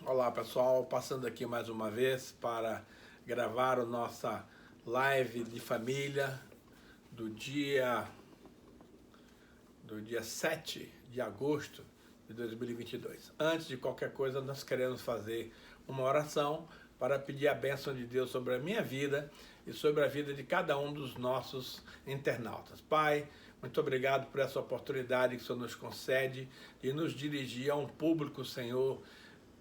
Olá pessoal, passando aqui mais uma vez para gravar a nossa live de família do dia 7 de agosto de 2022. Antes de qualquer coisa, nós queremos fazer uma oração para pedir a bênção de Deus sobre a minha vida e sobre a vida de cada um dos nossos internautas. Pai, muito obrigado por essa oportunidade que o Senhor nos concede de nos dirigir a um público, Senhor,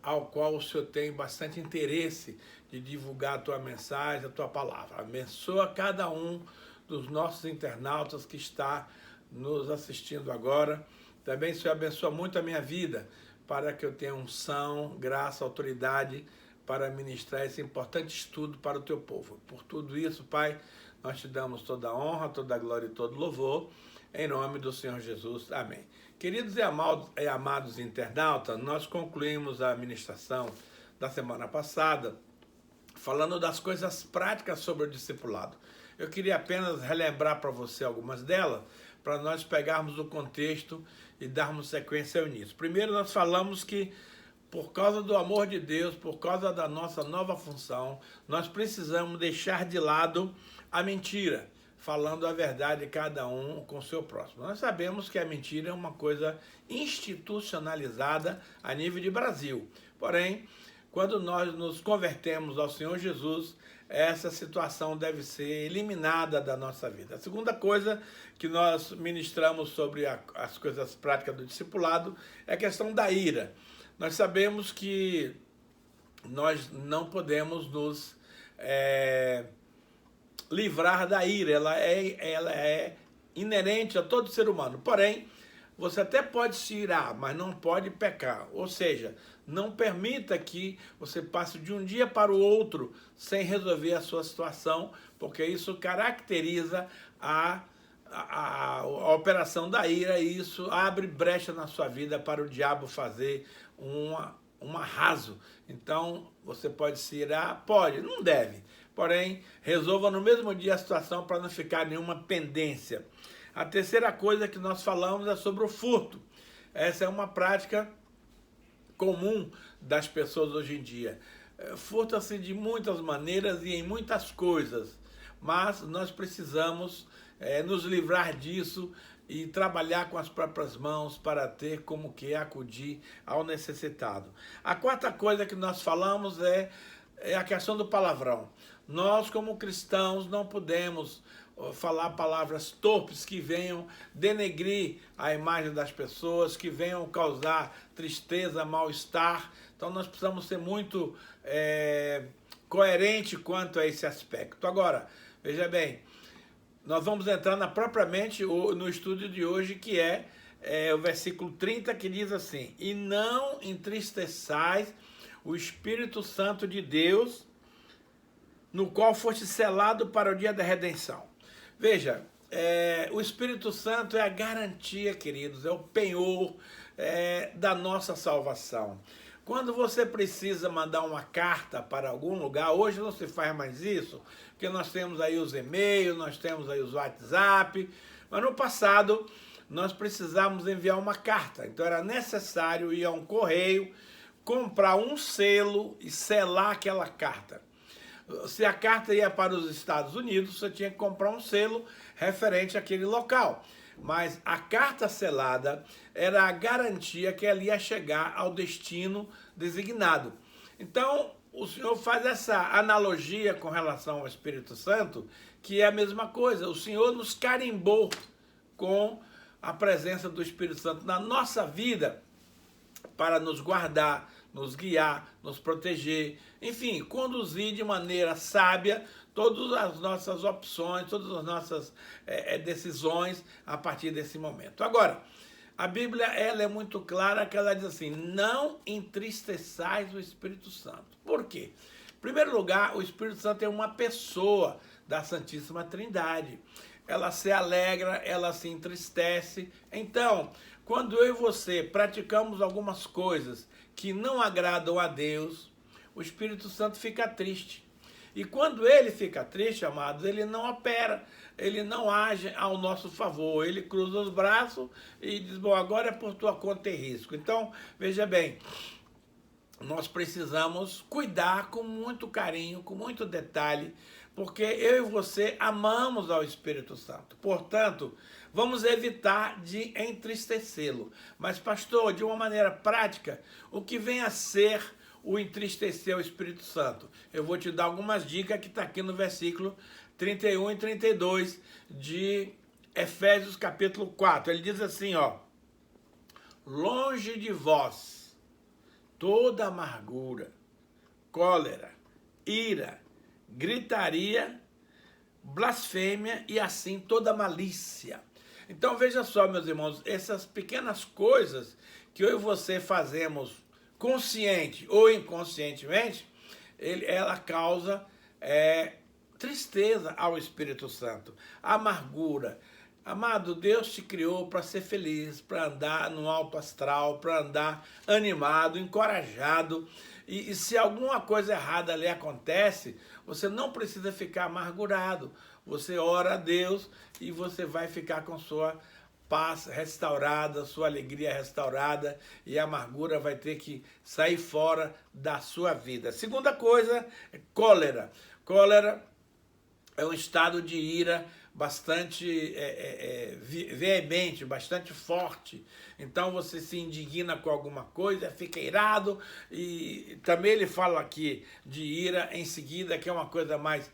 ao qual o Senhor tem bastante interesse de divulgar a tua mensagem, a tua palavra. Abençoa cada um dos nossos internautas que está nos assistindo agora. Também, Senhor, abençoa muito a minha vida, para que eu tenha unção, graça, autoridade para ministrar esse importante estudo para o teu povo. Por tudo isso, Pai, nós te damos toda a honra, toda a glória e todo louvor, em nome do Senhor Jesus. Amém. Queridos e amados internautas, nós concluímos a ministração da semana passada falando das coisas práticas sobre o discipulado. Eu queria apenas relembrar para você algumas delas, para nós pegarmos o contexto e darmos sequência ao início. Primeiro, nós falamos que, por causa do amor de Deus, por causa da nossa nova função, nós precisamos deixar de lado a mentira, falando a verdade cada um com o seu próximo. Nós sabemos que a mentira é uma coisa institucionalizada a nível de Brasil. Porém, quando nós nos convertemos ao Senhor Jesus, essa situação deve ser eliminada da nossa vida. A segunda coisa que nós ministramos sobre as coisas práticas do discipulado é a questão da ira. Nós sabemos que nós não podemos nos livrar da ira, ela é inerente a todo ser humano. Porém, você até pode se irar, mas não pode pecar. Ou seja, não permita que você passe de um dia para o outro sem resolver a sua situação, porque isso caracteriza a operação da ira e isso abre brecha na sua vida para o diabo fazer um arraso. Então, você pode se irar? Pode, não deve. Porém, resolva no mesmo dia a situação para não ficar nenhuma pendência. A terceira coisa que nós falamos é sobre o furto. Essa é uma prática comum das pessoas hoje em dia. Furta-se de muitas maneiras e em muitas coisas, mas nós precisamos nos livrar disso e trabalhar com as próprias mãos para ter como que acudir ao necessitado. A quarta coisa que nós falamos é a questão do palavrão. Nós, como cristãos, não podemos falar palavras torpes que venham denegrir a imagem das pessoas, que venham causar tristeza, mal-estar. Então nós precisamos ser muito coerente quanto a esse aspecto. Agora, veja bem, nós vamos entrar propriamente no estudo de hoje, que é o versículo 30, que diz assim: e não entristeçais o Espírito Santo de Deus, no qual foste selado para o dia da redenção. Veja, o Espírito Santo é a garantia, queridos, é o penhor da nossa salvação. Quando você precisa mandar uma carta para algum lugar, hoje não se faz mais isso, porque nós temos aí os e-mails, nós temos aí os WhatsApp, mas no passado nós precisávamos enviar uma carta, então era necessário ir a um correio, comprar um selo e selar aquela carta. Se a carta ia para os Estados Unidos, você tinha que comprar um selo referente àquele local. Mas a carta selada era a garantia que ela ia chegar ao destino designado. Então, o Senhor faz essa analogia com relação ao Espírito Santo, que é a mesma coisa. O Senhor nos carimbou com a presença do Espírito Santo na nossa vida para nos guardar, nos guiar, nos proteger, enfim, conduzir de maneira sábia todas as nossas opções, todas as nossas decisões a partir desse momento. Agora, a Bíblia ela é muito clara, que ela diz assim: não entristeçais o Espírito Santo. Por quê? Em primeiro lugar, o Espírito Santo é uma pessoa da Santíssima Trindade. Ela se alegra, ela se entristece. Então, quando eu e você praticamos algumas coisas que não agradam a Deus, o Espírito Santo fica triste. E quando ele fica triste, amados, ele não opera, ele não age ao nosso favor. Ele cruza os braços e diz: bom, agora é por tua conta e risco. Então, veja bem, nós precisamos cuidar com muito carinho, com muito detalhe, porque eu e você amamos ao Espírito Santo. Portanto, vamos evitar de entristecê-lo. Mas, pastor, de uma maneira prática, o que vem a ser o entristecer o Espírito Santo? Eu vou te dar algumas dicas que está aqui no versículo 31 e 32 de Efésios capítulo 4. Ele diz assim, ó: longe de vós toda amargura, cólera, ira, gritaria, blasfêmia e assim toda malícia. Então veja só, meus irmãos, essas pequenas coisas que eu e você fazemos consciente ou inconscientemente, ela causa tristeza ao Espírito Santo, amargura. Amado, Deus te criou para ser feliz, para andar no alto astral, para andar animado, encorajado. E se alguma coisa errada ali acontece, você não precisa ficar amargurado. Você ora a Deus e você vai ficar com sua paz restaurada, sua alegria restaurada, e a amargura vai ter que sair fora da sua vida. Segunda coisa é cólera. Cólera é um estado de ira bastante veemente, bastante forte. Então você se indigna com alguma coisa, fica irado, e também ele fala aqui de ira em seguida, que é uma coisa mais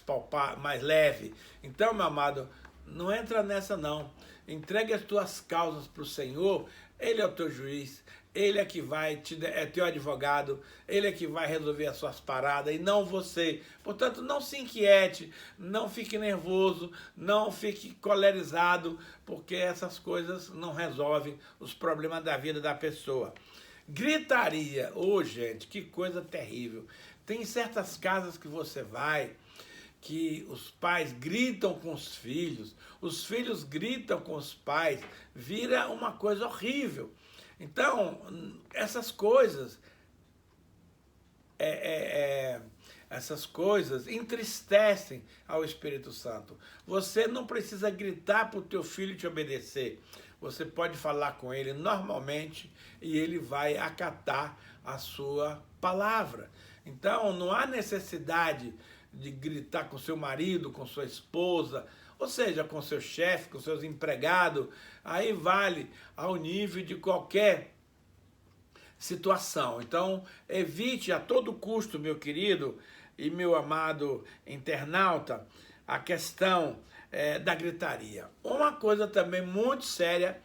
palpável, mais leve. Então, meu amado, não entra nessa não. Entregue as tuas causas para o Senhor, Ele é o teu juiz, Ele é que vai, é teu advogado, Ele é que vai resolver as suas paradas e não você. Portanto, não se inquiete, não fique nervoso, não fique colerizado, porque essas coisas não resolvem os problemas da vida da pessoa. Gritaria, gente, que coisa terrível. Tem certas casas que você vai, que os pais gritam com os filhos gritam com os pais, vira uma coisa horrível. Então, essas coisas entristecem ao Espírito Santo. Você não precisa gritar para o teu filho te obedecer. Você pode falar com ele normalmente e ele vai acatar a sua palavra. Então, não há necessidade de gritar com seu marido, com sua esposa, ou seja, com seu chefe, com seus empregados. Aí vale ao nível de qualquer situação. Então, evite a todo custo, meu querido e meu amado internauta, a questão da gritaria. Uma coisa também muito séria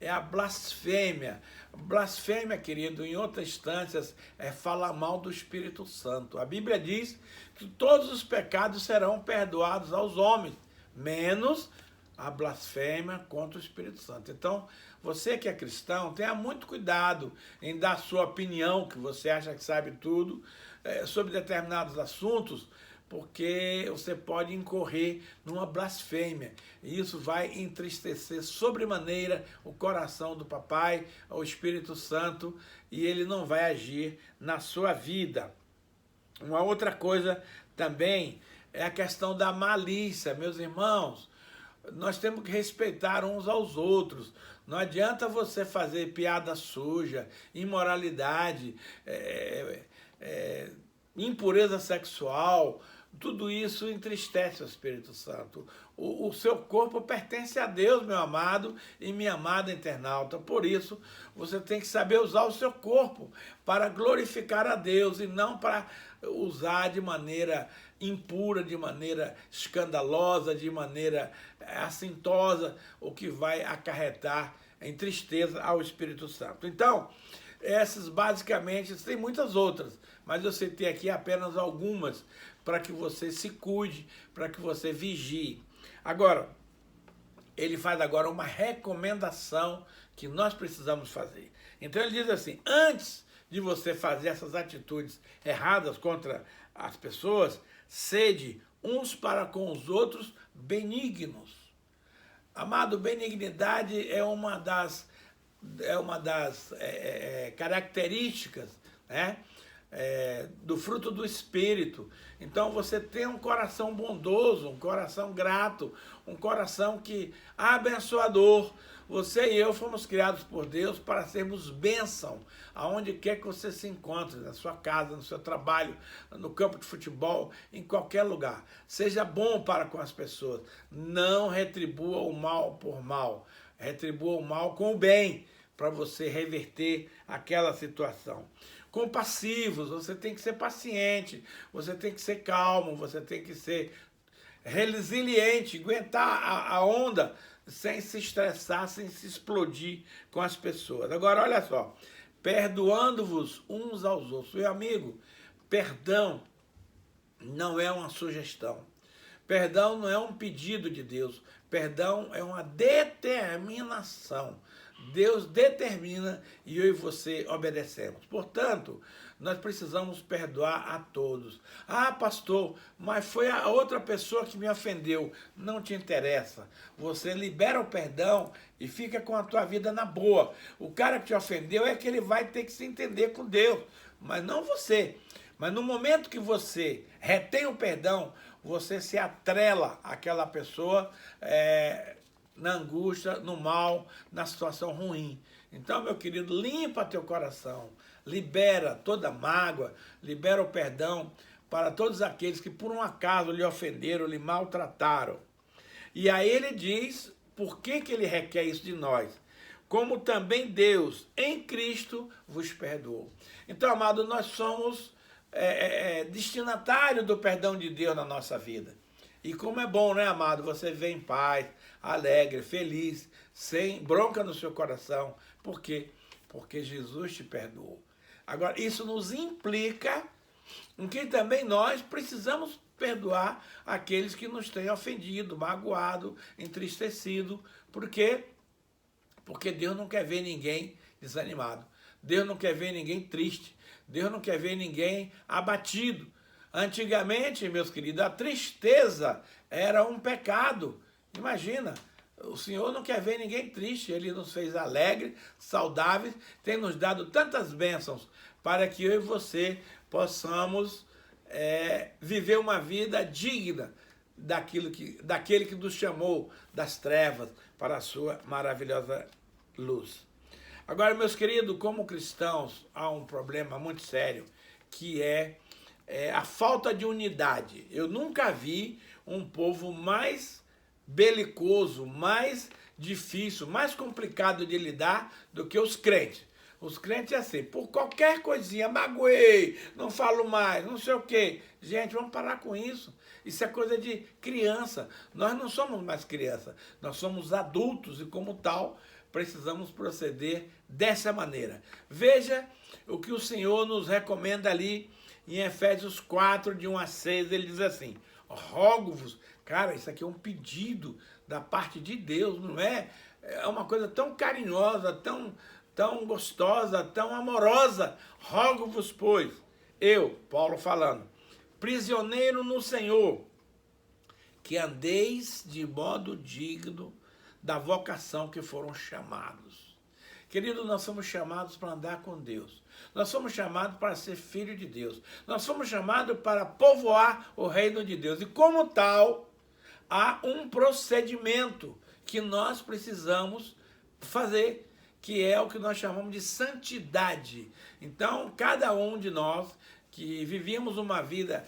é a blasfêmia. Blasfêmia, querido, em outras instâncias, é falar mal do Espírito Santo. A Bíblia diz que todos os pecados serão perdoados aos homens, menos a blasfêmia contra o Espírito Santo. Então, você que é cristão, tenha muito cuidado em dar sua opinião, que você acha que sabe tudo, sobre determinados assuntos, porque você pode incorrer numa blasfêmia. E isso vai entristecer sobremaneira o coração do papai, o Espírito Santo, e ele não vai agir na sua vida. Uma outra coisa também é a questão da malícia, meus irmãos. Nós temos que respeitar uns aos outros. Não adianta você fazer piada suja, imoralidade, impureza sexual. Tudo isso entristece o Espírito Santo. O seu corpo pertence a Deus, meu amado e minha amada internauta. Por isso, você tem que saber usar o seu corpo para glorificar a Deus e não para usar de maneira impura, de maneira escandalosa, de maneira assintosa, o que vai acarretar em tristeza ao Espírito Santo. Então, essas basicamente, tem muitas outras, mas eu citei aqui apenas algumas para que você se cuide, para que você vigie. Agora, ele faz agora uma recomendação que nós precisamos fazer. Então ele diz assim: antes de você fazer essas atitudes erradas contra as pessoas, sede uns para com os outros benignos. Amado, benignidade é uma das características, né, do fruto do Espírito. Então você tem um coração bondoso, um coração grato, um coração que abençoador, Você e eu fomos criados por Deus para sermos bênção, aonde quer que você se encontre, na sua casa, no seu trabalho, no campo de futebol, em qualquer lugar. Seja bom para com as pessoas. Não retribua o mal por mal. Retribua o mal com o bem, para você reverter aquela situação. Compassivos, você tem que ser paciente, você tem que ser calmo, você tem que ser resiliente, aguentar a onda sem se estressar, sem se explodir com as pessoas. Agora, olha só, perdoando-vos uns aos outros. Meu amigo, perdão não é uma sugestão. Perdão não é um pedido de Deus. Perdão é uma determinação. Deus determina e eu e você obedecemos. Portanto, nós precisamos perdoar a todos. Ah, pastor, mas foi a outra pessoa que me ofendeu. Não te interessa. Você libera o perdão e fica com a tua vida na boa. O cara que te ofendeu é que ele vai ter que se entender com Deus, mas não você. Mas no momento que você retém o perdão, você se atrela àquela pessoa na angústia, no mal, na situação ruim. Então, meu querido, limpa teu coração, libera toda mágoa, libera o perdão para todos aqueles que por um acaso lhe ofenderam, lhe maltrataram. E aí ele diz por que ele requer isso de nós. Como também Deus, em Cristo, vos perdoou. Então, amado, nós somos destinatário do perdão de Deus na nossa vida. E como é bom, né, amado, você viver em paz, alegre, feliz, sem bronca no seu coração. Por quê? Porque Jesus te perdoou. Agora, isso nos implica em que também nós precisamos perdoar aqueles que nos têm ofendido, magoado, entristecido. Por quê? Porque Deus não quer ver ninguém desanimado. Deus não quer ver ninguém triste. Deus não quer ver ninguém abatido. Antigamente, meus queridos, a tristeza era um pecado. Imagina, o Senhor não quer ver ninguém triste. Ele nos fez alegres, saudáveis, tem nos dado tantas bênçãos para que eu e você possamos viver uma vida digna daquele que nos chamou das trevas para a sua maravilhosa luz. Agora, meus queridos, como cristãos, há um problema muito sério, que é a falta de unidade. Eu nunca vi um povo mais belicoso, mais difícil, mais complicado de lidar do que os crentes. Os crentes é assim, por qualquer coisinha, magoei, não falo mais, não sei o quê. Gente, vamos parar com isso. Isso é coisa de criança. Nós não somos mais criança, nós somos adultos e, como tal, precisamos proceder dessa maneira. Veja o que o Senhor nos recomenda ali em Efésios 4, de 1 a 6, ele diz assim, rogo-vos, cara, isso aqui é um pedido da parte de Deus, não é? É uma coisa tão carinhosa, tão gostosa, tão amorosa. Rogo-vos, pois, eu, Paulo falando, prisioneiro no Senhor, que andeis de modo digno da vocação que foram chamados. Querido, nós somos chamados para andar com Deus. Nós somos chamados para ser filho de Deus. Nós somos chamados para povoar o reino de Deus. E como tal, há um procedimento que nós precisamos fazer, que é o que nós chamamos de santidade. Então, cada um de nós que vivíamos uma vida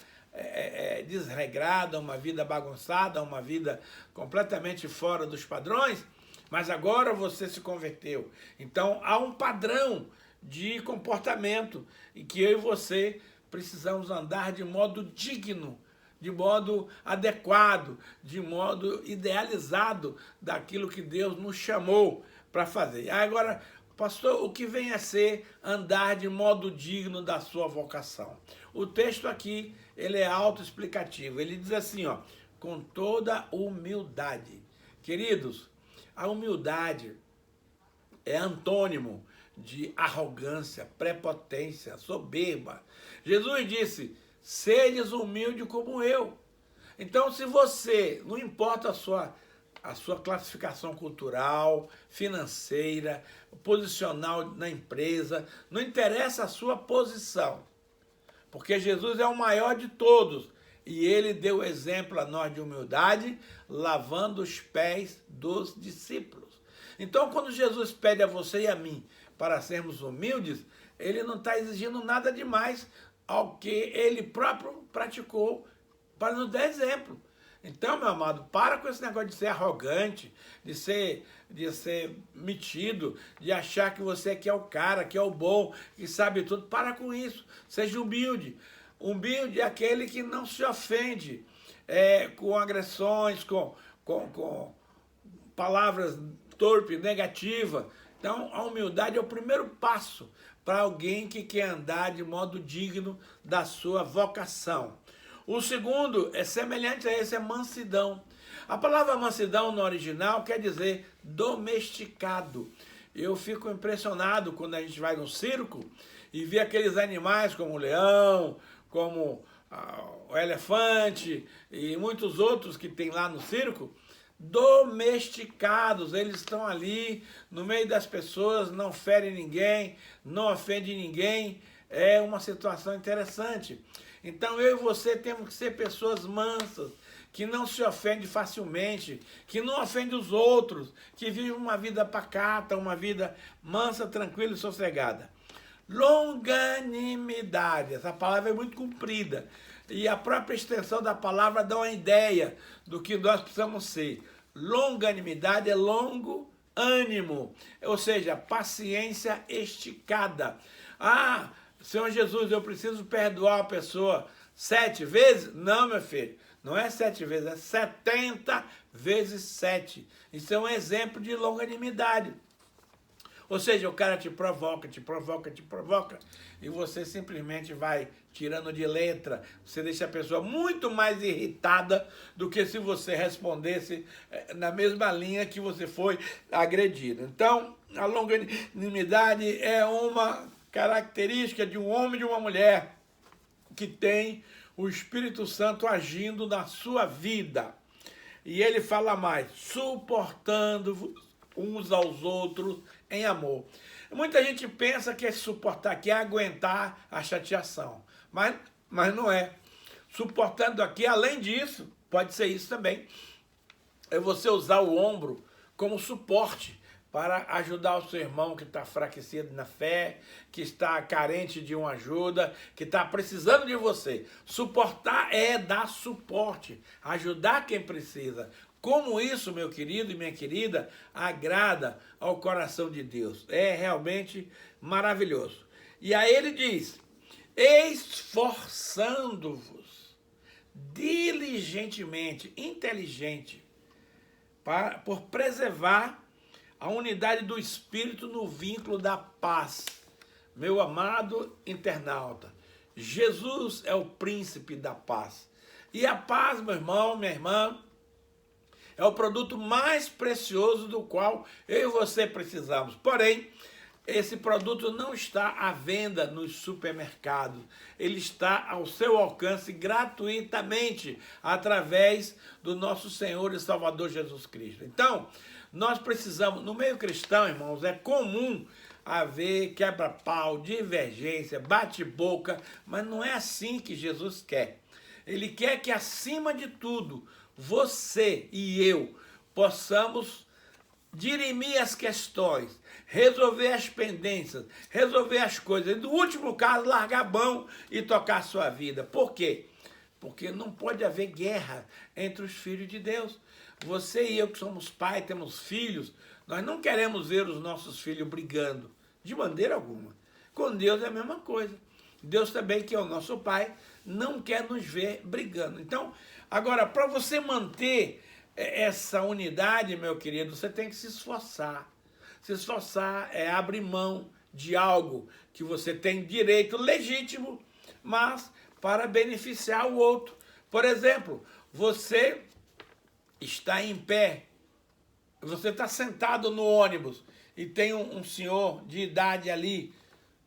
desregrada, uma vida bagunçada, uma vida completamente fora dos padrões, mas agora você se converteu. Então, há um padrão de comportamento em que eu e você precisamos andar de modo digno, de modo adequado, de modo idealizado daquilo que Deus nos chamou para fazer. Agora, pastor, o que vem a ser andar de modo digno da sua vocação? O texto aqui, ele é autoexplicativo. Ele diz assim, ó, com toda humildade. Queridos, a humildade é antônimo de arrogância, prepotência, soberba. Jesus disse, sedes humilde como eu. Então, se você, não importa a sua classificação cultural, financeira, posicional na empresa, não interessa a sua posição, porque Jesus é o maior de todos e ele deu exemplo a nós de humildade, lavando os pés dos discípulos. Então, quando Jesus pede a você e a mim para sermos humildes, ele não está exigindo nada demais ao que ele próprio praticou para nos dar exemplo. Então, meu amado, para com esse negócio de ser arrogante, de ser metido, de achar que você aqui é o cara, que é o bom, que sabe tudo. Para com isso. Seja humilde. Humilde é aquele que não se ofende com agressões, com palavras torpes, negativas. Então, a humildade é o primeiro passo para alguém que quer andar de modo digno da sua vocação. O segundo é semelhante a esse, é mansidão. A palavra mansidão no original quer dizer domesticado. Eu fico impressionado quando a gente vai no circo e vê aqueles animais como o leão, como o elefante e muitos outros que tem lá no circo, domesticados. Eles estão ali no meio das pessoas, não ferem ninguém, não ofendem ninguém. É uma situação interessante. Então eu e você temos que ser pessoas mansas, que não se ofendem facilmente, que não ofendem os outros, que vivem uma vida pacata, uma vida mansa, tranquila e sossegada. Longanimidade, essa palavra é muito comprida, e a própria extensão da palavra dá uma ideia do que nós precisamos ser. Longanimidade é longo ânimo, ou seja, paciência esticada. Ah, Senhor Jesus, eu preciso perdoar a pessoa 7 vezes? Não, meu filho, não é 7 vezes, é 70 vezes 7. Isso é um exemplo de longanimidade. Ou seja, o cara te provoca, e você simplesmente vai tirando de letra. Você deixa a pessoa muito mais irritada do que se você respondesse na mesma linha que você foi agredido. Então, a longanimidade é uma característica de um homem e de uma mulher que tem o Espírito Santo agindo na sua vida. E ele fala mais, suportando uns aos outros em amor. Muita gente pensa que é suportar, que é aguentar a chateação, mas não é. Suportando aqui, além disso, pode ser isso também, é você usar o ombro como suporte para ajudar o seu irmão que está enfraquecido na fé, que está carente de uma ajuda, que está precisando de você. Suportar é dar suporte, ajudar quem precisa. Como isso, meu querido e minha querida, agrada ao coração de Deus. É realmente maravilhoso. E aí ele diz, esforçando-vos diligentemente, inteligente, por preservar a unidade do Espírito no vínculo da paz. Meu amado internauta, Jesus é o príncipe da paz. E a paz, meu irmão, minha irmã, é o produto mais precioso do qual eu e você precisamos. Porém, esse produto não está à venda nos supermercados. Ele está ao seu alcance gratuitamente através do nosso Senhor e Salvador Jesus Cristo. Então, nós precisamos, no meio cristão, irmãos, é comum haver quebra-pau, divergência, bate-boca, mas não é assim que Jesus quer. Ele quer que, acima de tudo, você e eu possamos dirimir as questões, resolver as pendências, resolver as coisas. E no último caso, largar a mão e tocar a sua vida. Por quê? Porque não pode haver guerra entre os filhos de Deus. Você e eu que somos pais, temos filhos, nós não queremos ver os nossos filhos brigando, de maneira alguma. Com Deus é a mesma coisa. Deus também, que é o nosso Pai, não quer nos ver brigando. Então, agora, para você manter essa unidade, meu querido, você tem que se esforçar. Se esforçar é abrir mão de algo que você tem direito legítimo, mas para beneficiar o outro. Por exemplo, você está em pé, você está sentado no ônibus e tem um senhor de idade ali.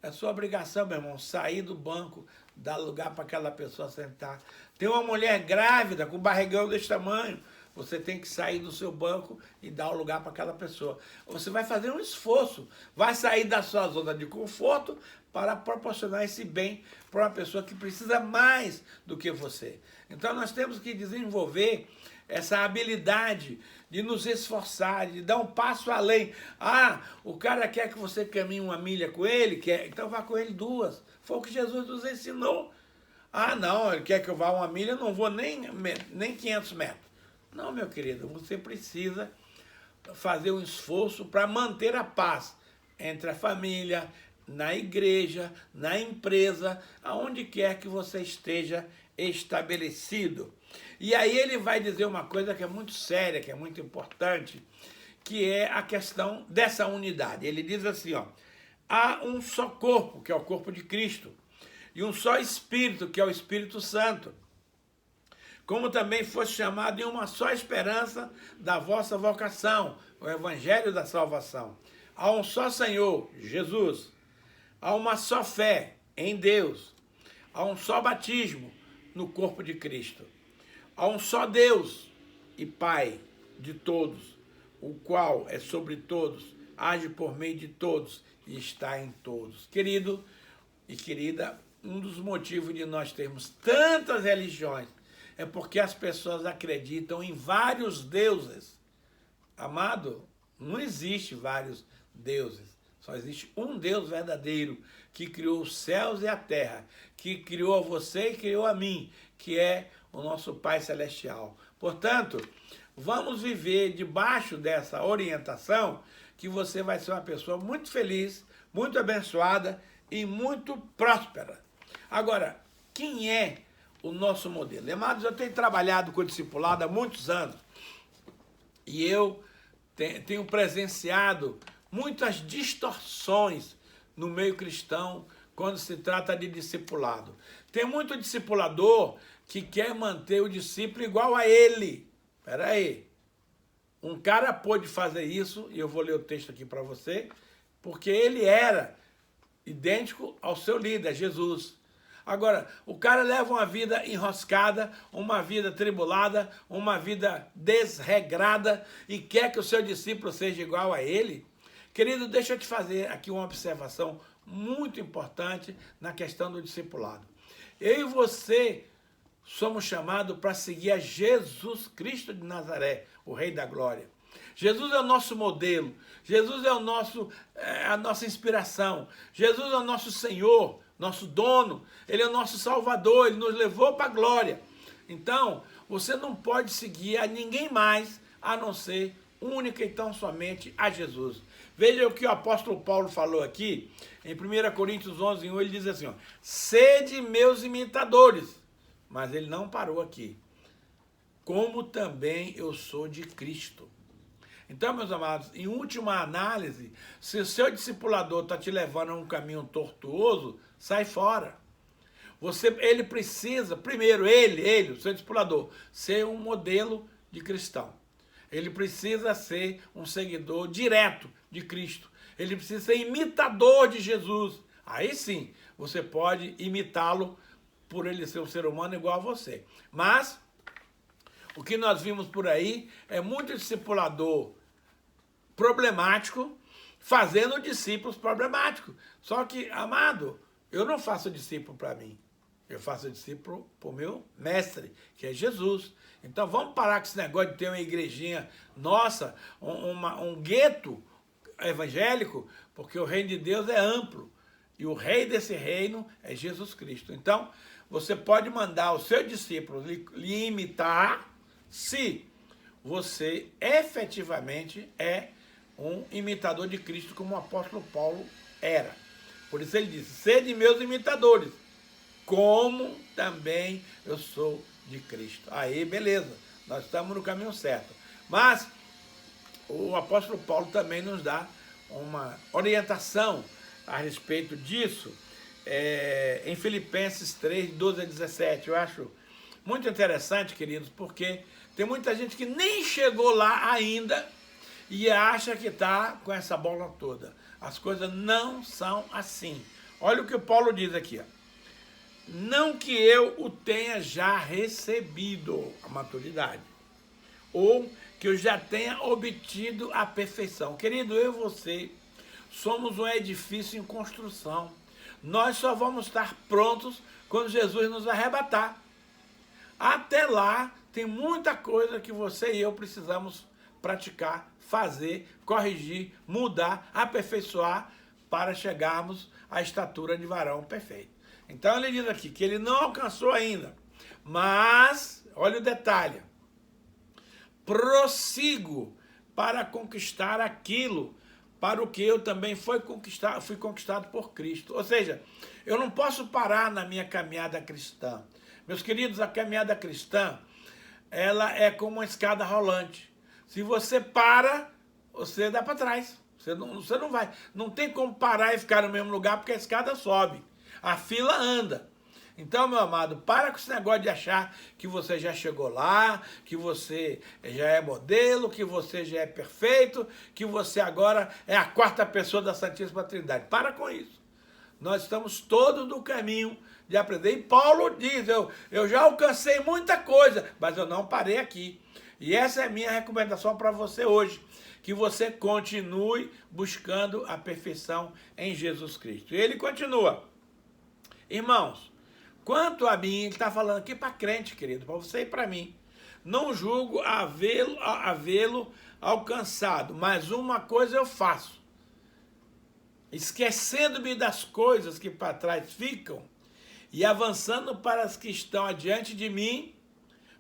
É sua obrigação, meu irmão, sair do banco, dar lugar para aquela pessoa sentar. Tem uma mulher grávida com barrigão desse tamanho, você tem que sair do seu banco e dar o lugar para aquela pessoa. Você vai fazer um esforço, vai sair da sua zona de conforto para proporcionar esse bem para uma pessoa que precisa mais do que você. Então nós temos que desenvolver essa habilidade de nos esforçar, de dar um passo além. Ah, o cara quer que você caminhe 1 milha com ele, quer, então vá com ele 2. Foi o que Jesus nos ensinou. Ah, não, ele quer que eu vá 1 milha, eu não vou nem 500 metros. Não, meu querido, você precisa fazer um esforço para manter a paz entre a família, na igreja, na empresa, aonde quer que você esteja estabelecido. E aí ele vai dizer uma coisa que é muito séria, que é muito importante, que é a questão dessa unidade. Ele diz assim, ó, há um só corpo, que é o corpo de Cristo, e um só Espírito, que é o Espírito Santo, como também foste chamado em uma só esperança da vossa vocação, o Evangelho da salvação. Há um só Senhor, Jesus, há uma só fé em Deus, há um só batismo no corpo de Cristo. Há um só Deus e Pai de todos, o qual é sobre todos, age por meio de todos e está em todos. Querido e querida, um dos motivos de nós termos tantas religiões é porque as pessoas acreditam em vários deuses. Amado, não existe vários deuses. Só existe um Deus verdadeiro que criou os céus e a terra, que criou a você e criou a mim, que é o nosso Pai Celestial. Portanto, vamos viver debaixo dessa orientação que você vai ser uma pessoa muito feliz, muito abençoada e muito próspera. Agora, quem é o nosso modelo? Amados, eu tenho trabalhado com o discipulado há muitos anos e eu tenho presenciado muitas distorções no meio cristão quando se trata de discipulado. Tem muito discipulador que quer manter o discípulo igual a ele. Espera aí. Um cara pôde fazer isso, e eu vou ler o texto aqui para você, porque ele era idêntico ao seu líder, Jesus. Agora, o cara leva uma vida enroscada, uma vida tribulada, uma vida desregrada e quer que o seu discípulo seja igual a ele. Querido, deixa eu te fazer aqui uma observação muito importante na questão do discipulado. Eu e você somos chamados para seguir a Jesus Cristo de Nazaré, o Rei da Glória. Jesus é o nosso modelo, Jesus é a nossa inspiração, Jesus é o nosso Senhor, nosso dono, Ele é o nosso Salvador, Ele nos levou para a glória. Então, você não pode seguir a ninguém mais, a não ser única e tão somente a Jesus. Veja o que o apóstolo Paulo falou aqui, em 1 Coríntios 11, 1, ele diz assim, ó, sede meus imitadores, mas ele não parou aqui, como também eu sou de Cristo. Então, meus amados, em última análise, se o seu discipulador está te levando a um caminho tortuoso, sai fora. Ele precisa, primeiro, ele, o seu discipulador, ser um modelo de cristão. Ele precisa ser um seguidor direto de Cristo. Ele precisa ser imitador de Jesus. Aí sim, você pode imitá-lo por ele ser um ser humano igual a você. Mas, o que nós vimos por aí é muito discipulador problemático fazendo discípulos problemáticos. Só que, amado, eu não faço discípulo para mim. Eu faço discípulo para o meu mestre, que é Jesus. Então vamos parar com esse negócio de ter uma igrejinha nossa, um gueto evangélico, porque o reino de Deus é amplo. E o rei desse reino é Jesus Cristo. Então, você pode mandar o seu discípulo lhe imitar se você efetivamente é um imitador de Cristo, como o apóstolo Paulo era. Por isso ele disse, sede meus imitadores, como também eu sou de Cristo. Aí, beleza, nós estamos no caminho certo. Mas o apóstolo Paulo também nos dá uma orientação a respeito disso, em Filipenses 3, 12 a 17. Eu acho muito interessante, queridos, porque tem muita gente que nem chegou lá ainda e acha que está com essa bola toda. As coisas não são assim. Olha o que o Paulo diz aqui, ó. Não que eu o tenha já recebido, a maturidade, ou que eu já tenha obtido a perfeição. Querido, eu e você somos um edifício em construção. Nós só vamos estar prontos quando Jesus nos arrebatar. Até lá, tem muita coisa que você e eu precisamos praticar, fazer, corrigir, mudar, aperfeiçoar para chegarmos à estatura de varão perfeito. Então ele diz aqui que ele não alcançou ainda, mas, olha o detalhe, prossigo para conquistar aquilo para o que eu também fui conquistado por Cristo. Ou seja, eu não posso parar na minha caminhada cristã. Meus queridos, a caminhada cristã, ela é como uma escada rolante. Se você para, você dá para trás. Você não vai. Não tem como parar e ficar no mesmo lugar porque a escada sobe. A fila anda. Então, meu amado, para com esse negócio de achar que você já chegou lá, que você já é modelo, que você já é perfeito, que você agora é a quarta pessoa da Santíssima Trindade. Para com isso. Nós estamos todos no caminho de aprender. E Paulo diz, eu já alcancei muita coisa, mas eu não parei aqui. E essa é a minha recomendação para você hoje, que você continue buscando a perfeição em Jesus Cristo. E ele continua. Irmãos, quanto a mim, ele está falando aqui para crente, querido, para você e para mim. Não julgo havê-lo alcançado, mas uma coisa eu faço. Esquecendo-me das coisas que para trás ficam e avançando para as que estão adiante de mim,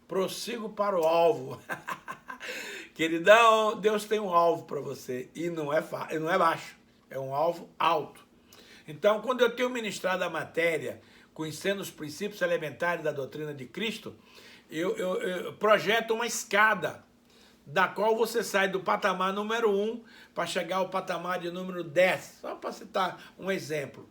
prossigo para o alvo. Queridão, Deus tem um alvo para você e não é baixo, é um alvo alto. Então, quando eu tenho ministrado a matéria, conhecendo os princípios elementares da doutrina de Cristo, eu projeto uma escada, da qual você sai do patamar número 1 para chegar ao patamar de número 10. Só para citar um exemplo.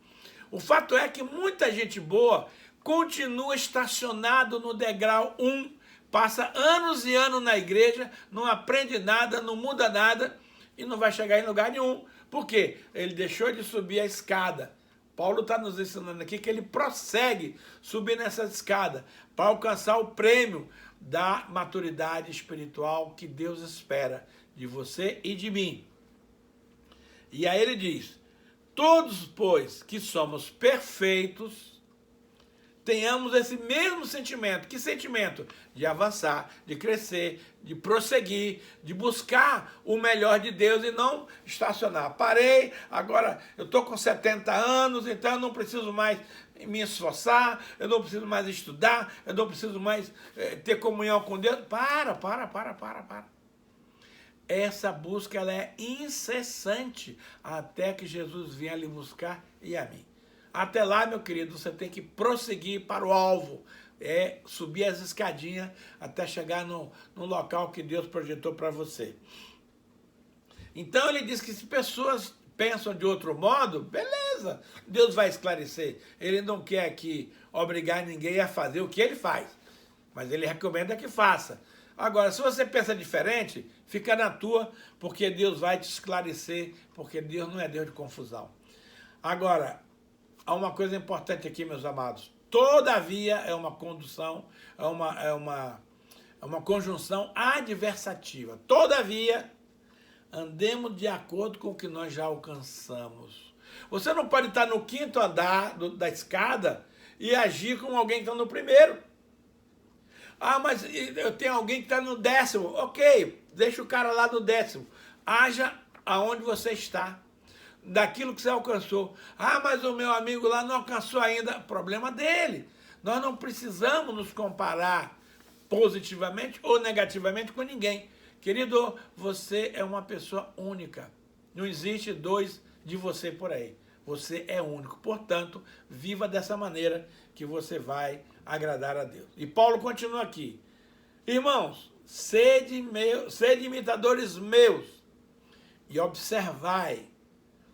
O fato é que muita gente boa continua estacionado no degrau 1, passa anos e anos na igreja, não aprende nada, não muda nada e não vai chegar em lugar nenhum. Por quê? Ele deixou de subir a escada. Paulo está nos ensinando aqui que ele prossegue subir nessa escada para alcançar o prêmio da maturidade espiritual que Deus espera de você e de mim. E aí ele diz, todos, pois, que somos perfeitos, tenhamos esse mesmo sentimento. Que sentimento? De avançar, de crescer, de prosseguir, de buscar o melhor de Deus e não estacionar. Parei, agora eu estou com 70 anos, então eu não preciso mais me esforçar, eu não preciso mais estudar, eu não preciso mais ter comunhão com Deus. Para. Essa busca ela é incessante até que Jesus venha lhe buscar e a mim. Até lá, meu querido, você tem que prosseguir para o alvo, subir as escadinhas até chegar no local que Deus projetou para você. Então ele diz que se pessoas pensam de outro modo, beleza, Deus vai esclarecer. Ele não quer aqui obrigar ninguém a fazer o que ele faz, mas ele recomenda que faça. Agora, se você pensa diferente, fica na tua, porque Deus vai te esclarecer, porque Deus não é Deus de confusão. Agora, há uma coisa importante aqui, meus amados. Todavia é uma condução, é uma conjunção adversativa. Todavia, andemos de acordo com o que nós já alcançamos. Você não pode estar no 5º andar da escada e agir como alguém que está no 1º. Ah, mas eu tenho alguém que está no 10º. Ok, deixa o cara lá no 10º. Haja aonde você está, daquilo que você alcançou. Ah, mas o meu amigo lá não alcançou ainda. Problema dele. Nós não precisamos nos comparar positivamente ou negativamente com ninguém. Querido, você é uma pessoa única. Não existe dois de você por aí. Você é único. Portanto, viva dessa maneira que você vai agradar a Deus. E Paulo continua aqui. Irmãos, sede imitadores meus e observai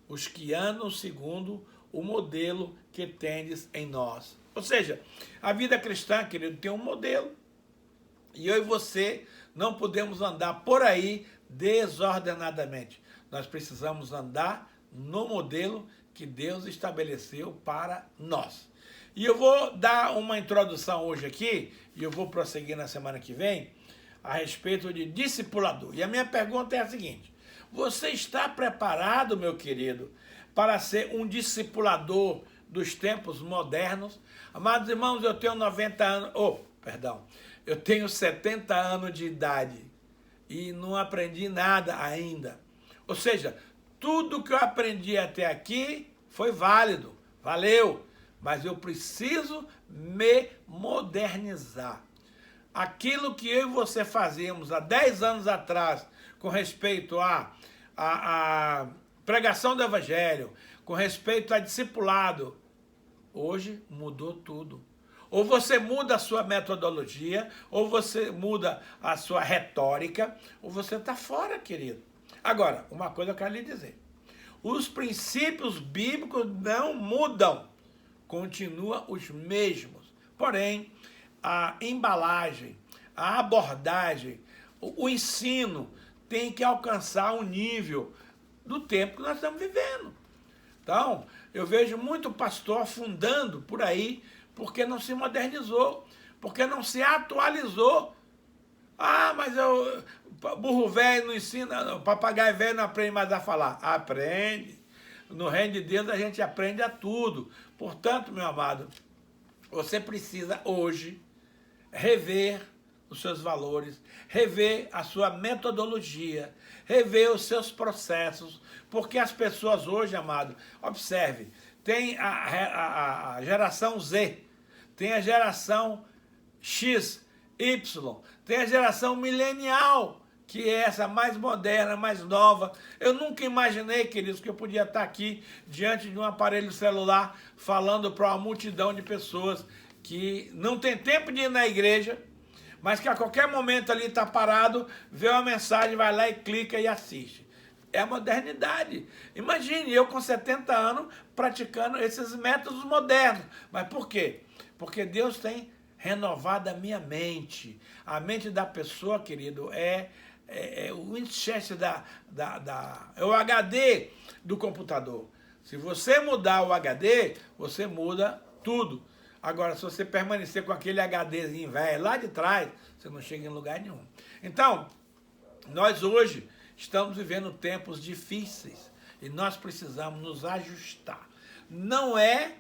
os que andam segundo o modelo que tendes em nós. Ou seja, a vida cristã, querido, tem um modelo. E eu e você não podemos andar por aí desordenadamente. Nós precisamos andar no modelo que Deus estabeleceu para nós. E eu vou dar uma introdução hoje aqui, e eu vou prosseguir na semana que vem, a respeito de discipulador. E a minha pergunta é a seguinte: você está preparado, meu querido, para ser um discipulador dos tempos modernos? Amados irmãos, eu tenho 90 anos, eu tenho 70 anos de idade e não aprendi nada ainda. Ou seja, tudo que eu aprendi até aqui foi válido, valeu, mas eu preciso me modernizar. Aquilo que eu e você fazíamos há 10 anos atrás com respeito à pregação do evangelho, com respeito a discipulado, hoje mudou tudo. Ou você muda a sua metodologia, ou você muda a sua retórica, ou você está fora, querido. Agora, uma coisa eu quero lhe dizer. Os princípios bíblicos não mudam, continuam os mesmos. Porém, a embalagem, a abordagem, o ensino tem que alcançar um nível do tempo que nós estamos vivendo. Então, eu vejo muito pastor afundando por aí porque não se modernizou, porque não se atualizou. Ah, mas burro velho não ensina, papagaio velho não aprende mais a falar. Aprende. No reino de Deus a gente aprende a tudo. Portanto, meu amado, você precisa hoje rever os seus valores, rever a sua metodologia, rever os seus processos, porque as pessoas hoje, amado, observe, tem a geração Z, tem a geração X, Y, tem a geração milenial, que é essa mais moderna, mais nova. Eu nunca imaginei, queridos, que eu podia estar aqui diante de um aparelho celular falando para uma multidão de pessoas que não tem tempo de ir na igreja, mas que a qualquer momento ali está parado, vê uma mensagem, vai lá e clica e assiste. É a modernidade. Imagine, eu com 70 anos praticando esses métodos modernos. Mas por quê? Porque Deus tem renovado a minha mente. A mente da pessoa, querido, é o Winchester é o HD do computador. Se você mudar o HD, você muda tudo. Agora, se você permanecer com aquele HDzinho velho lá de trás, você não chega em lugar nenhum. Então, nós hoje estamos vivendo tempos difíceis e nós precisamos nos ajustar. Não é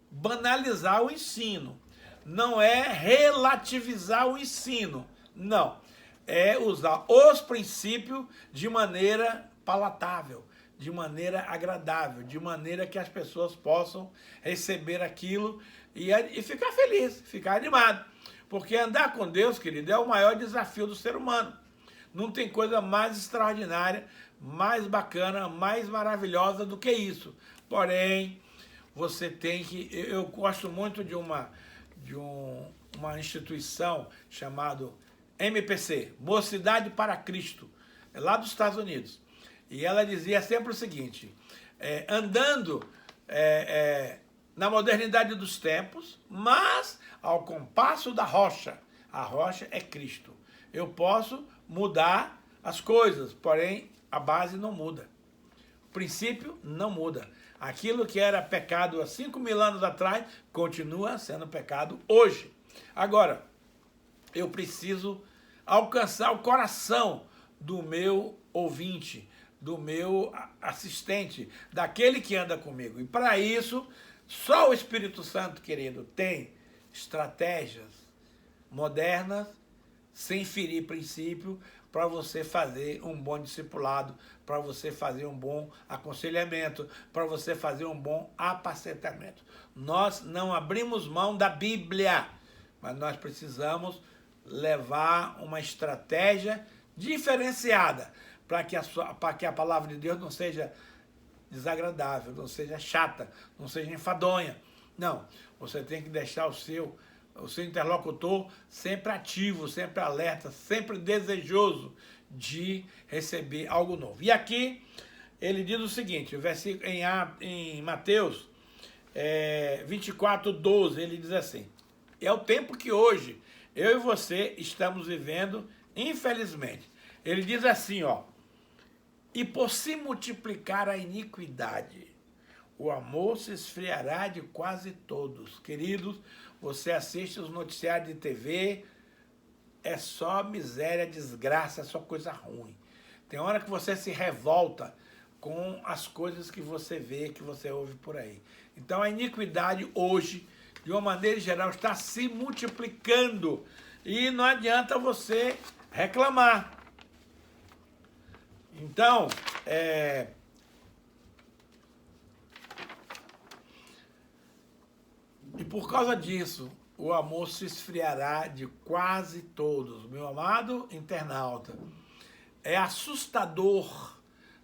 banalizar o ensino, não é relativizar o ensino, não. É usar os princípios de maneira palatável, de maneira agradável, de maneira que as pessoas possam receber aquilo e ficar feliz, ficar animado. Porque andar com Deus, querido, é o maior desafio do ser humano. Não tem coisa mais extraordinária, mais bacana, mais maravilhosa do que isso. Porém, você tem que... Eu gosto muito de uma instituição chamada MPC, Mocidade para Cristo, lá dos Estados Unidos. E ela dizia sempre o seguinte, andando na modernidade dos tempos, mas ao compasso da rocha. A rocha é Cristo. Eu posso mudar as coisas, porém a base não muda. O princípio não muda. Aquilo que era pecado há 5.000 anos atrás, continua sendo pecado hoje. Agora, eu preciso alcançar o coração do meu ouvinte, do meu assistente, daquele que anda comigo. E para isso, só o Espírito Santo, querido, tem estratégias modernas, sem ferir princípio, para você fazer um bom discipulado, para você fazer um bom aconselhamento, para você fazer um bom apacentamento. Nós não abrimos mão da Bíblia, mas nós precisamos levar uma estratégia diferenciada para que a palavra de Deus não seja desagradável, não seja chata, não seja enfadonha. Não, você tem que deixar o seu interlocutor sempre ativo, sempre alerta, sempre desejoso de receber algo novo. E aqui ele diz o seguinte, o versículo em Mateus 24:12, ele diz assim, é o tempo que hoje eu e você estamos vivendo, infelizmente. Ele diz assim, ó, e por se multiplicar a iniquidade, o amor se esfriará de quase todos. Queridos, você assiste os noticiários de TV, é só miséria, desgraça, é só coisa ruim. Tem hora que você se revolta com as coisas que você vê, que você ouve por aí. Então a iniquidade hoje, de uma maneira geral, está se multiplicando. E não adianta você reclamar. Então, e por causa disso, o amor se esfriará de quase todos. Meu amado internauta, é assustador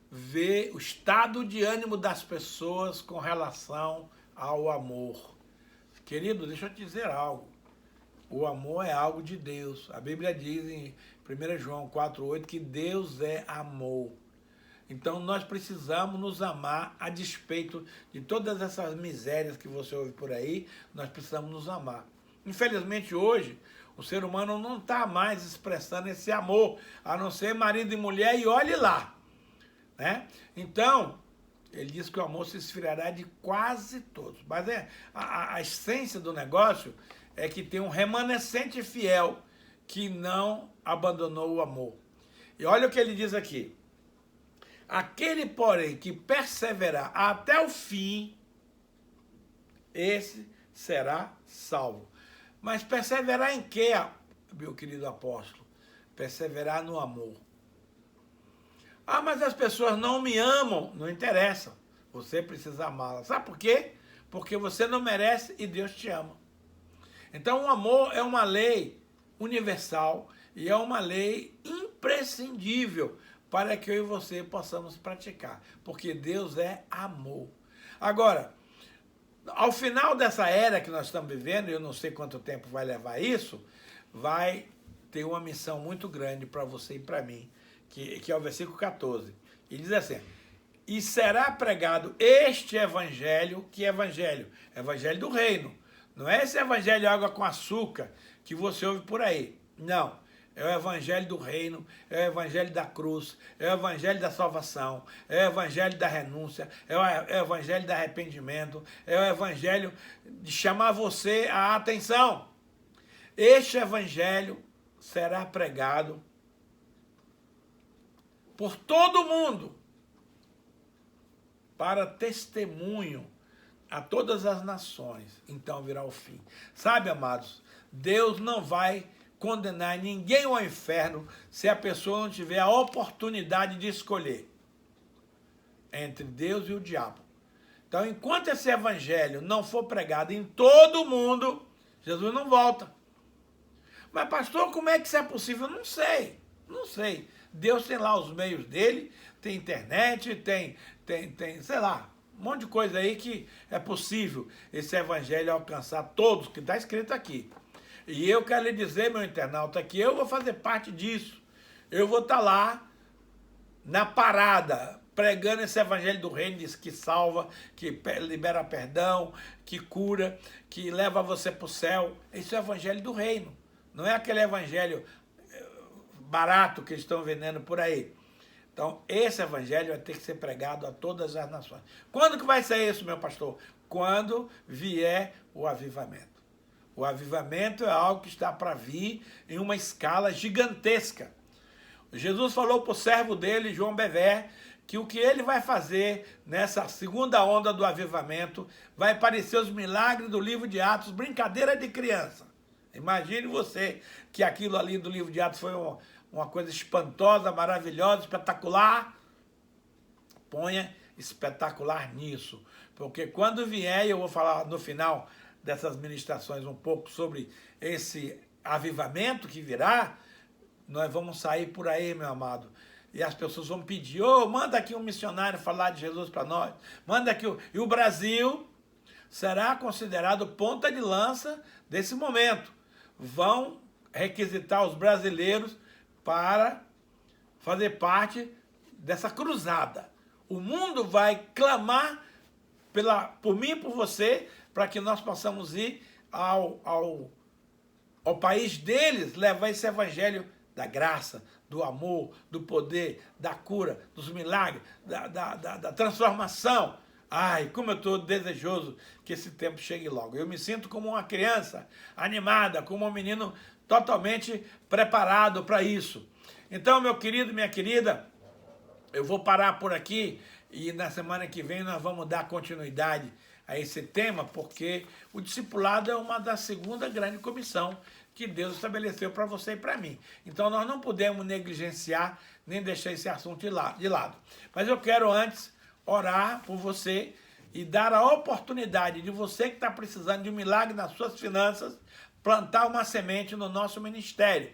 ver o estado de ânimo das pessoas com relação ao amor. Querido, deixa eu te dizer algo. O amor é algo de Deus. A Bíblia diz em 1 João 4,8 que Deus é amor. Então nós precisamos nos amar a despeito de todas essas misérias que você ouve por aí, nós precisamos nos amar. Infelizmente hoje, o ser humano não está mais expressando esse amor, a não ser marido e mulher, e olhe lá. Né? Então, ele diz que o amor se esfriará de quase todos. Mas a essência do negócio é que tem um remanescente fiel que não abandonou o amor. E olha o que ele diz aqui. Aquele, porém, que perseverar até o fim, esse será salvo. Mas perseverar em quê, meu querido apóstolo? Perseverar no amor. Ah, mas as pessoas não me amam. Não interessa. Você precisa amá-las. Sabe por quê? Porque você não merece e Deus te ama. Então o amor é uma lei universal e é uma lei imprescindível para que eu e você possamos praticar. Porque Deus é amor. Agora, ao final dessa era que nós estamos vivendo, eu não sei quanto tempo vai levar isso, vai ter uma missão muito grande para você e para mim, que é o versículo 14. E diz assim, e será pregado este evangelho, que evangelho? Evangelho do reino. Não é esse evangelho água com açúcar que você ouve por aí. Não. É o evangelho do reino, é o evangelho da cruz, é o evangelho da salvação, é o evangelho da renúncia, é o evangelho do arrependimento, é o evangelho de chamar você a atenção. Este evangelho será pregado por todo mundo para testemunho a todas as nações. Então virá o fim. Sabe, amados, Deus não vai condenar ninguém ao inferno se a pessoa não tiver a oportunidade de escolher entre Deus e o diabo. Então, enquanto esse evangelho não for pregado em todo mundo, Jesus não volta. Mas, pastor, como é que isso é possível? Não sei, não sei. Deus tem lá os meios dele, tem internet, tem, sei lá, um monte de coisa aí que é possível esse evangelho alcançar todos, que está escrito aqui. E eu quero lhe dizer, meu internauta, que eu vou fazer parte disso. Eu vou estar lá, na parada, pregando esse evangelho do reino, que salva, que libera perdão, que cura, que leva você para o céu. Esse é o evangelho do reino. Não é aquele evangelho barato que eles estão vendendo por aí. Então, esse evangelho vai ter que ser pregado a todas as nações. Quando que vai ser isso, meu pastor? Quando vier o avivamento. O avivamento é algo que está para vir em uma escala gigantesca. Jesus falou para o servo dele, João Bevé, que o que ele vai fazer nessa segunda onda do avivamento vai parecer os milagres do livro de Atos, brincadeira de criança. Imagine você que aquilo ali do livro de Atos foi uma coisa espantosa, maravilhosa, espetacular. Ponha espetacular nisso. Porque quando vier, eu vou falar no final dessas ministrações um pouco sobre esse avivamento que virá, nós vamos sair por aí, meu amado. E as pessoas vão pedir, manda aqui um missionário falar de Jesus para nós. Manda aqui. E o Brasil será considerado ponta de lança desse momento. Vão requisitar os brasileiros para fazer parte dessa cruzada. O mundo vai clamar por mim e por você, para que nós possamos ir ao país deles, levar esse evangelho da graça, do amor, do poder, da cura, dos milagres, da transformação. Ai, como eu estou desejoso que esse tempo chegue logo. Eu me sinto como uma criança animada, como um menino totalmente preparado para isso. Então, meu querido, minha querida, eu vou parar por aqui e na semana que vem nós vamos dar continuidade a esse tema, porque o discipulado é uma da segunda grande comissão que Deus estabeleceu para você e para mim. Então nós não podemos negligenciar nem deixar esse assunto de lado. Mas eu quero antes orar por você e dar a oportunidade de você que está precisando de um milagre nas suas finanças, plantar uma semente no nosso ministério,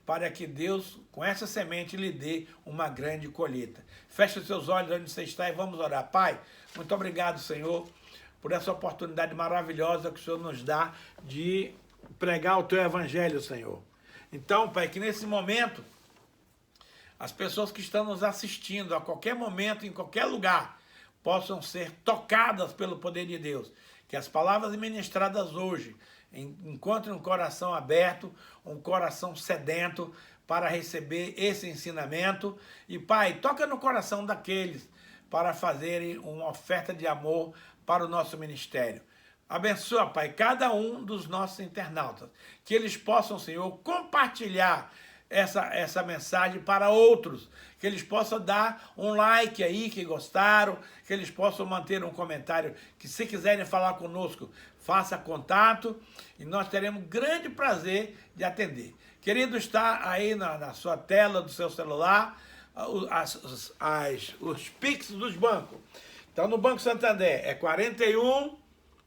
para que Deus, com essa semente, lhe dê uma grande colheita. Feche os seus olhos onde você está e vamos orar. Pai, muito obrigado, Senhor, por essa oportunidade maravilhosa que o Senhor nos dá de pregar o Teu Evangelho, Senhor. Então, Pai, que nesse momento, as pessoas que estão nos assistindo, a qualquer momento, em qualquer lugar, possam ser tocadas pelo poder de Deus. Que as palavras ministradas hoje encontrem um coração aberto, um coração sedento para receber esse ensinamento. E, Pai, toca no coração daqueles para fazerem uma oferta de amor para o nosso ministério. Abençoa, Pai, cada um dos nossos internautas, que eles possam, Senhor, compartilhar essa mensagem para outros, que eles possam dar um like aí, que gostaram, que eles possam manter um comentário, que se quiserem falar conosco, faça contato e nós teremos grande prazer de atender. Querido, está aí na sua tela do seu celular os Pix dos bancos. Então, no Banco Santander é 41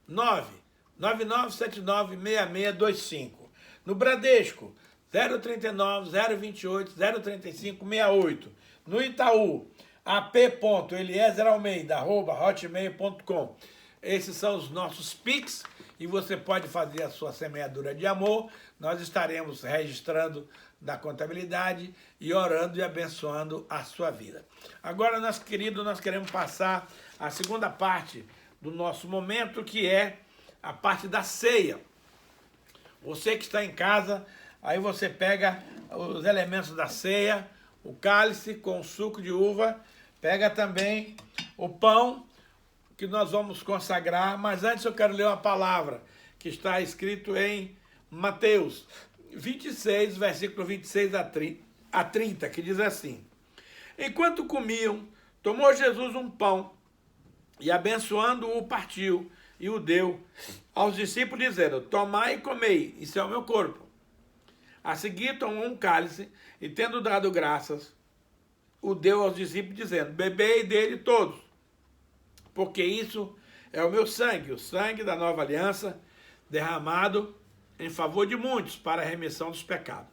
99979 6625. No Bradesco, 039 028 035 68. No Itaú, ap.eliezeralmeida@hotmail.com. Esses são os nossos Pix e você pode fazer a sua semeadura de amor. Nós estaremos registrando da contabilidade e orando e abençoando a sua vida. Agora, nosso querido, nós queremos passar a segunda parte do nosso momento, que é a parte da ceia. Você que está em casa, aí você pega os elementos da ceia, o cálice com suco de uva, pega também o pão que nós vamos consagrar, mas antes eu quero ler uma palavra que está escrito em Mateus 26, versículo 26 a 30, que diz assim: Enquanto comiam, tomou Jesus um pão e abençoando-o partiu e o deu aos discípulos, dizendo: Tomai e comei, isso é o meu corpo. A seguir tomou um cálice e, tendo dado graças, o deu aos discípulos, dizendo: Bebei dele todos, porque isso é o meu sangue, o sangue da nova aliança, derramado em favor de muitos para a remissão dos pecados.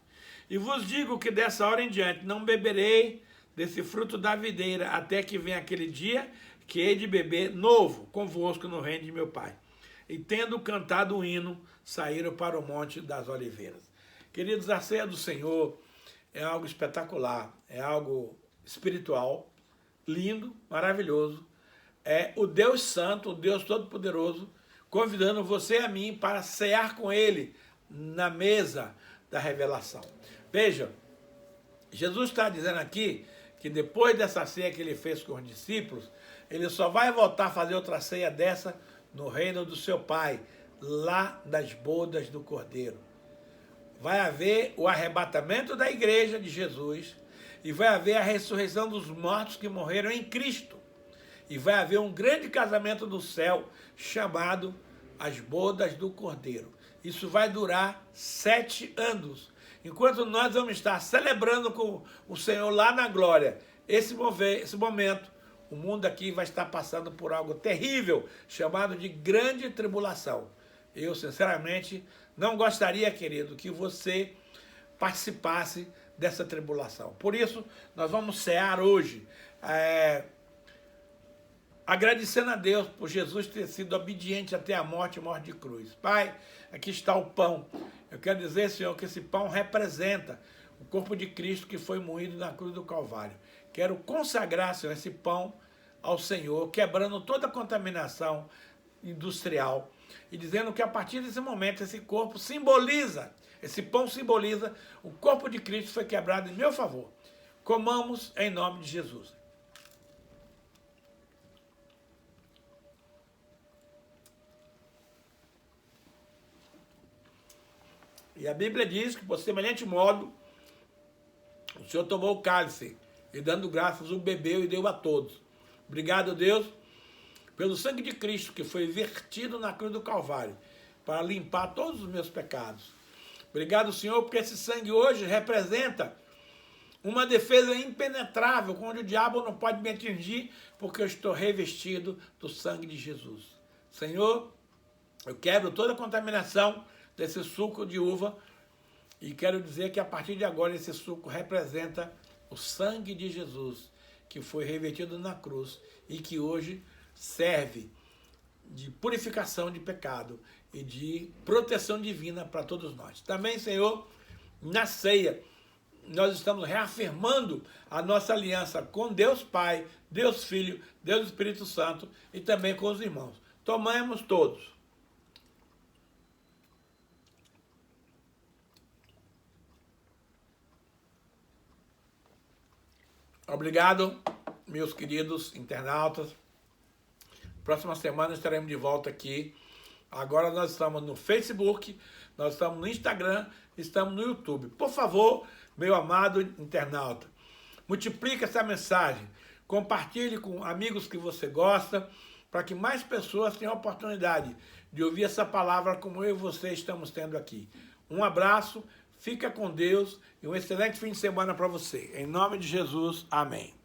E vos digo que dessa hora em diante não beberei desse fruto da videira, até que venha aquele dia que hei de beber novo convosco no reino de meu Pai. E tendo cantado um hino, saíram para o Monte das Oliveiras. Queridos, a ceia do Senhor é algo espetacular, é algo espiritual, lindo, maravilhoso. É o Deus Santo, o Deus Todo-Poderoso, convidando você e a mim para cear com Ele na mesa da revelação. Veja, Jesus está dizendo aqui que depois dessa ceia que Ele fez com os discípulos, Ele só vai voltar a fazer outra ceia dessa no reino do seu Pai, lá das bodas do Cordeiro. Vai haver o arrebatamento da igreja de Jesus e vai haver a ressurreição dos mortos que morreram em Cristo. E vai haver um grande casamento no céu chamado as bodas do Cordeiro. Isso vai durar 7 anos. Enquanto nós vamos estar celebrando com o Senhor lá na glória, esse momento, o mundo aqui vai estar passando por algo terrível, chamado de grande tribulação. Eu, sinceramente, não gostaria, querido, que você participasse dessa tribulação. Por isso, nós vamos cear hoje, agradecendo a Deus por Jesus ter sido obediente até a morte e morte de cruz. Pai, aqui está o pão. Eu quero dizer, Senhor, que esse pão representa o corpo de Cristo que foi moído na cruz do Calvário. Quero consagrar, Senhor, esse pão ao Senhor, quebrando toda a contaminação industrial e dizendo que a partir desse momento esse corpo simboliza, esse pão simboliza o corpo de Cristo que foi quebrado em meu favor. Comamos em nome de Jesus. E a Bíblia diz que, por semelhante modo, o Senhor tomou o cálice e, dando graças, o bebeu e deu a todos. Obrigado, Deus, pelo sangue de Cristo que foi vertido na cruz do Calvário para limpar todos os meus pecados. Obrigado, Senhor, porque esse sangue hoje representa uma defesa impenetrável, onde o diabo não pode me atingir, porque eu estou revestido do sangue de Jesus. Senhor, eu quebro toda a contaminação desse suco de uva e quero dizer que a partir de agora esse suco representa o sangue de Jesus, que foi revestido na cruz e que hoje serve de purificação de pecado e de proteção divina para todos nós. Também, Senhor, na ceia, nós estamos reafirmando a nossa aliança com Deus Pai, Deus Filho, Deus Espírito Santo e também com os irmãos. Tomemos todos. Obrigado, meus queridos internautas. Próxima semana estaremos de volta aqui. Agora nós estamos no Facebook, nós estamos no Instagram, estamos no YouTube. Por favor, meu amado internauta, multiplique essa mensagem, compartilhe com amigos que você gosta, para que mais pessoas tenham a oportunidade de ouvir essa palavra como eu e você estamos tendo aqui. Um abraço, fica com Deus e um excelente fim de semana para você. Em nome de Jesus, amém.